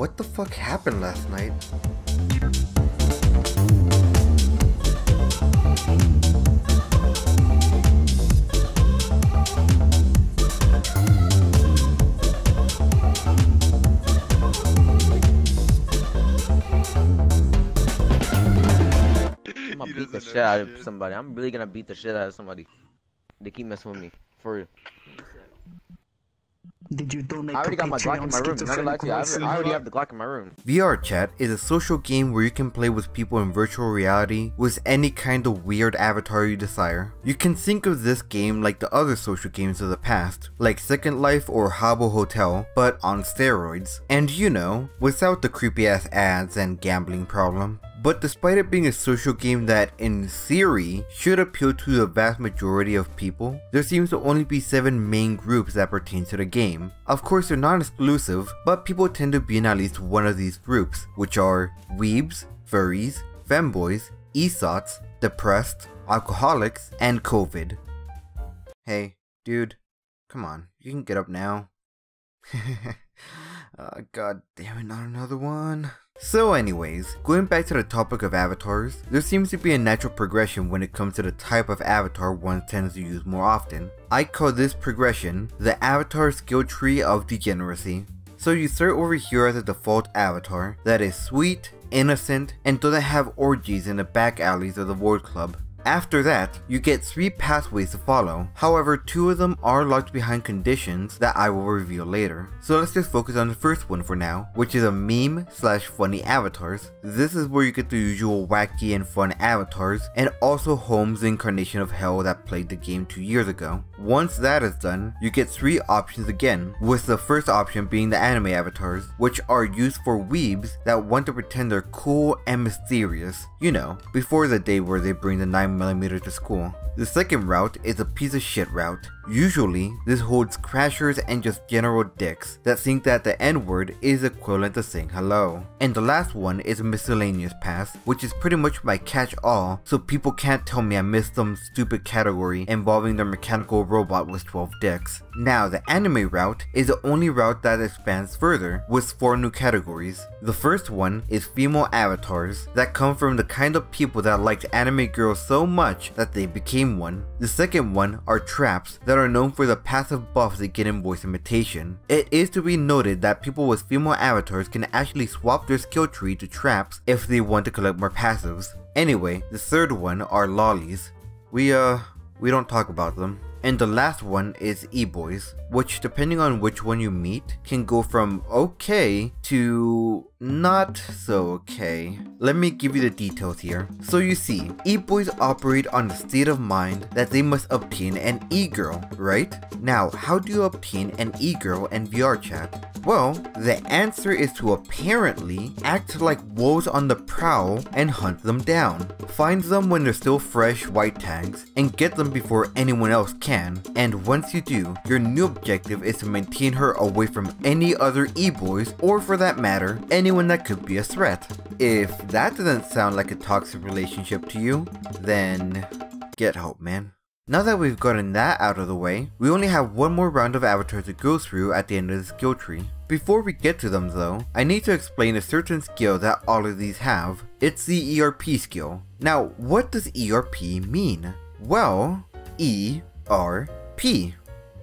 What the fuck happened last night? I'm gonna beat the shit out of somebody. I'm really gonna beat the shit out of somebody. They keep messing with me. For real. Did you donate? I already got my Glock in my room. Not gonna lie to you. I already have the Glock in my room. vrchat is a social game where you can play with people in virtual reality with any kind of weird avatar you desire. You can think of this game like the other social games of the past, like Second Life or Habbo Hotel, but on steroids. And you know, without the creepy ass ads and gambling problem. But despite it being a social game that, in theory, should appeal to the vast majority of people, there seems to only be 7 main groups that pertain to the game. Of course, they're not exclusive, but people tend to be in at least one of these groups, which are weebs, furries, femboys, esots, depressed, alcoholics, and COVID. Hey, dude, come on, you can get up now. God damn it, not another one. So anyways, going back to the topic of avatars, there seems to be a natural progression when it comes to the type of avatar one tends to use more often. I call this progression the avatar skill tree of degeneracy. So you start over here as a default avatar that is sweet, innocent, and doesn't have orgies in the back alleys of the World Club. After that, you get 3 pathways to follow, however 2 of them are locked behind conditions that I will reveal later. So let's just focus on the first one for now, which is a meme / funny avatars. This is where you get the usual wacky and fun avatars, and also Holmes' incarnation of hell that played the game 2 years ago. Once that is done, you get 3 options again, with the first option being the anime avatars, which are used for weebs that want to pretend they're cool and mysterious, you know, before the day where they bring the 9mm to school. The second route is a piece of shit route. Usually, this holds crashers and just general dicks that think that the N-word is equivalent to saying hello. And the last one is a miscellaneous pass, which is pretty much my catch-all, so people can't tell me I missed some stupid category involving their mechanical robot with 12 dicks. Now, the anime route is the only route that expands further, with 4 new categories. The first one is female avatars that come from the kind of people that liked anime girls so much that they became one. The second one are traps that are known for the passive buffs they get in voice imitation. It is to be noted that people with female avatars can actually swap their skill tree to traps if they want to collect more passives. Anyway, the third one are lollies. We don't talk about them. And the last one is e-boys, which depending on which one you meet, can go from okay to not so okay. Let me give you the details here. So you see, e-boys operate on the state of mind that they must obtain an e-girl, right? Now, how do you obtain an e-girl in vrchat? Well, the answer is to apparently act like wolves on the prowl and hunt them down. Find them when they're still fresh white tags and get them before anyone else can. And once you do, your new objective is to maintain her away from any other e-boys, or for that matter, anyone that could be a threat. If that doesn't sound like a toxic relationship to you, then get help, man. Now that we've gotten that out of the way, we only have one more round of avatars to go through at the end of the skill tree. Before we get to them though, I need to explain a certain skill that all of these have. It's the ERP skill. Now, what does ERP mean? Well, E-R-P.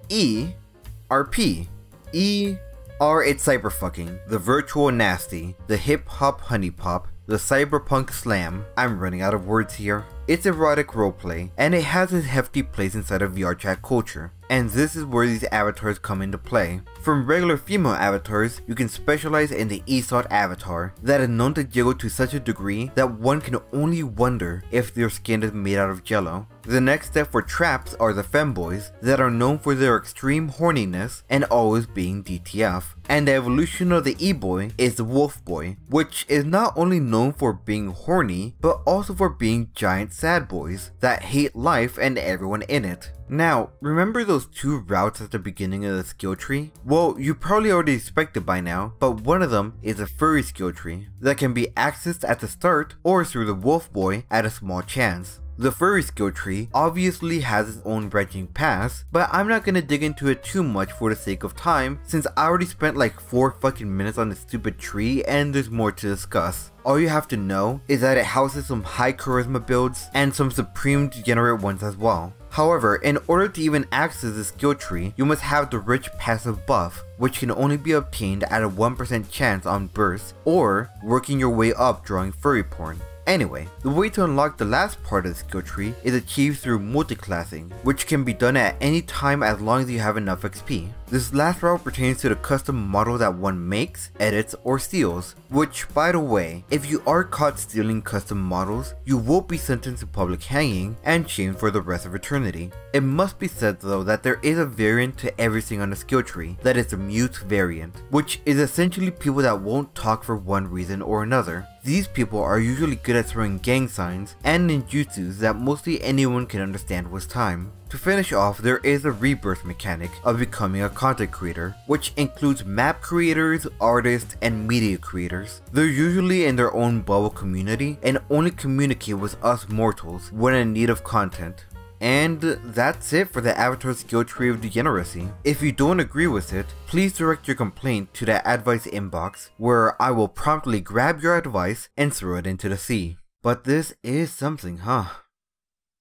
E-R-P. E-R it's cyberfucking, the virtual nasty, the hip-hop honey pop, the cyberpunk slam. I'm running out of words here. It's erotic roleplay, and it has a hefty place inside of vrchat culture. And this is where these avatars come into play. From regular female avatars, you can specialize in the esot avatar that is known to jiggle to such a degree that one can only wonder if their skin is made out of jello. The next step for traps are the femboys that are known for their extreme horniness and always being DTF. And the evolution of the e-boy is the wolf boy, which is not only known for being horny, but also for being giant sad boys that hate life and everyone in it. Now, remember those 2 routes at the beginning of the skill tree? Well, you probably already expected by now, but one of them is a furry skill tree that can be accessed at the start or through the wolf boy at a small chance. The furry skill tree obviously has its own branching paths, but I'm not gonna dig into it too much for the sake of time since I already spent like 4 fucking minutes on this stupid tree and there's more to discuss. All you have to know is that it houses some high charisma builds and some supreme degenerate ones as well. However, in order to even access the skill tree, you must have the rich passive buff, which can only be obtained at a 1% chance on burst or working your way up drawing furry porn. Anyway, the way to unlock the last part of the skill tree is achieved through multiclassing, which can be done at any time as long as you have enough XP. This last route pertains to the custom model that one makes, edits, or steals, which, by the way, if you are caught stealing custom models, you will be sentenced to public hanging and shamed for the rest of eternity. It must be said though that there is a variant to everything on the skill tree, that is the mute variant, which is essentially people that won't talk for one reason or another. These people are usually good at throwing gang signs and ninjutsus that mostly anyone can understand with time. To finish off, there is a rebirth mechanic of becoming a content creator, which includes map creators, artists, and media creators. They're usually in their own bubble community and only communicate with us mortals when in need of content. And that's it for the Avatar skill tree of degeneracy. If you don't agree with it, please direct your complaint to the advice inbox where I will promptly grab your advice and throw it into the sea. But this is something, huh?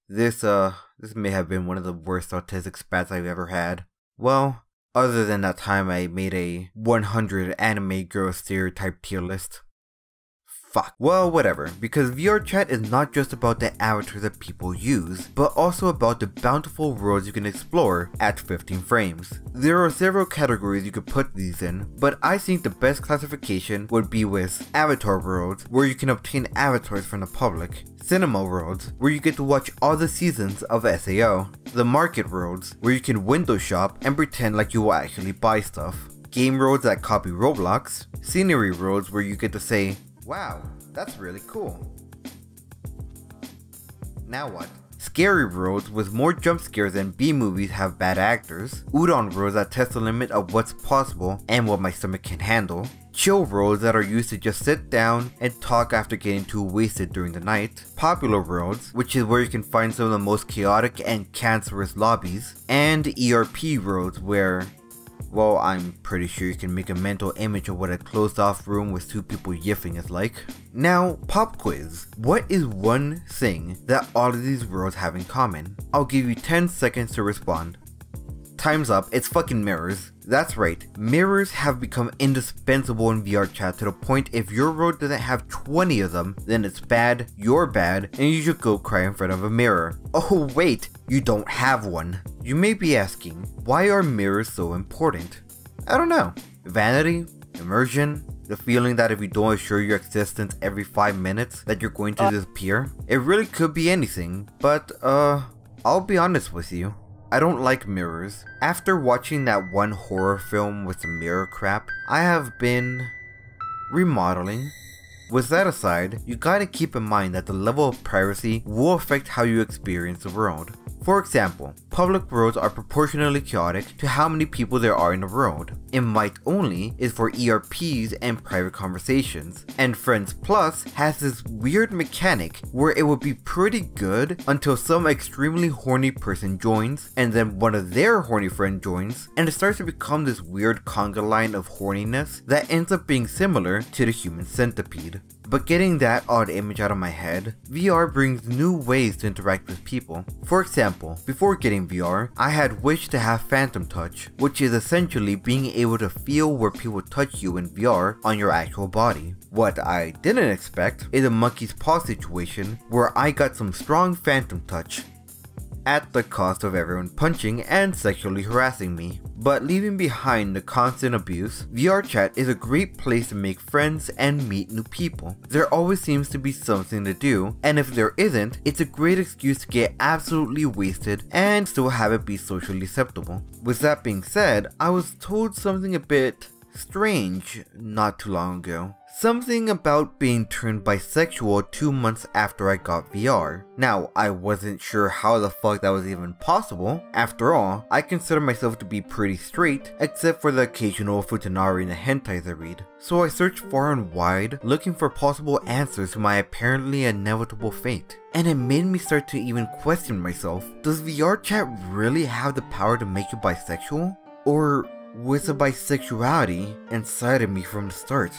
This may have been one of the worst autistic spats I've ever had. Well, other than that time I made a 100 anime girl stereotype tier list. Fuck. Well, whatever, because vrchat is not just about the avatars that people use, but also about the bountiful worlds you can explore at 15 frames. There are several categories you could put these in, but I think the best classification would be with avatar worlds, where you can obtain avatars from the public, cinema worlds, where you get to watch all the seasons of SAO, the market worlds, where you can window shop and pretend like you will actually buy stuff, game worlds that copy Roblox, scenery worlds where you get to say, wow, that's really cool. Now what? Scary worlds with more jump scares than B-movies have bad actors. Udon worlds that test the limit of what's possible and what my stomach can handle. Chill worlds that are used to just sit down and talk after getting too wasted during the night. Popular worlds, which is where you can find some of the most chaotic and cancerous lobbies. And ERP worlds where, well, I'm pretty sure you can make a mental image of what a closed off room with 2 people yiffing is like. Now, pop quiz. What is one thing that all of these worlds have in common? I'll give you 10 seconds to respond. Time's up, it's fucking mirrors. That's right, mirrors have become indispensable in vrchat to the point if your world doesn't have 20 of them, then it's bad, you're bad, and you should go cry in front of a mirror. Oh wait, you don't have one. You may be asking, why are mirrors so important? I don't know. Vanity? Immersion? The feeling that if you don't assure your existence every 5 minutes that you're going to disappear? It really could be anything, but I'll be honest with you. I don't like mirrors. After watching that one horror film with the mirror crap, I have been remodeling. With that aside, you gotta keep in mind that the level of privacy will affect how you experience the world. For example, public worlds are proportionally chaotic to how many people there are in the world. Invite only is for ERPs and private conversations, and Friends Plus has this weird mechanic where it would be pretty good until some extremely horny person joins, and then one of their horny friends joins, and it starts to become this weird conga line of horniness that ends up being similar to the human centipede. But getting that odd image out of my head, VR brings new ways to interact with people. For example, before getting VR, I had wished to have phantom touch, which is essentially being able to feel where people touch you in VR on your actual body. What I didn't expect is a monkey's paw situation where I got some strong phantom touch, at the cost of everyone punching and sexually harassing me. But leaving behind the constant abuse, vrchat is a great place to make friends and meet new people. There always seems to be something to do, and if there isn't, it's a great excuse to get absolutely wasted and still have it be socially acceptable. With that being said, I was told something a bit strange not too long ago. Something about being turned bisexual 2 months after I got VR. Now, I wasn't sure how the fuck that was even possible. After all, I consider myself to be pretty straight, except for the occasional futanari and the hentais I read. So I searched far and wide, looking for possible answers to my apparently inevitable fate. And it made me start to even question myself. Does VR chat really have the power to make you bisexual? Or was the bisexuality inside of me from the start?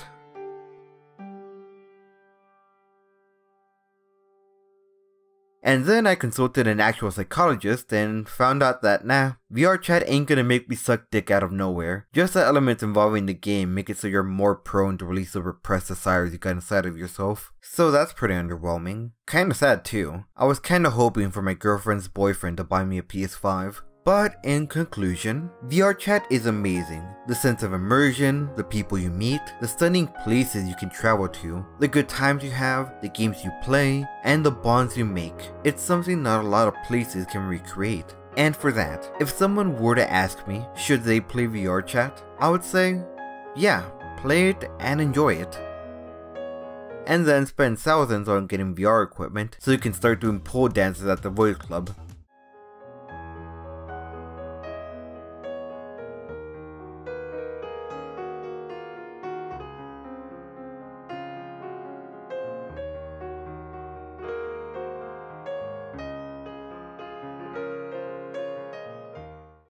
And then I consulted an actual psychologist and found out that nah, VR chat ain't gonna make me suck dick out of nowhere. Just the elements involving the game make it so you're more prone to release the repressed desires you got inside of yourself. So that's pretty underwhelming. Kinda sad too. I was kinda hoping for my girlfriend's boyfriend to buy me a PS5. But in conclusion, VR chat is amazing. The sense of immersion, the people you meet, the stunning places you can travel to, the good times you have, the games you play, and the bonds you make. It's something not a lot of places can recreate. And for that, if someone were to ask me, should they play VR chat? I would say, yeah, play it and enjoy it. And then spend thousands on getting VR equipment so you can start doing pole dances at the Void Club.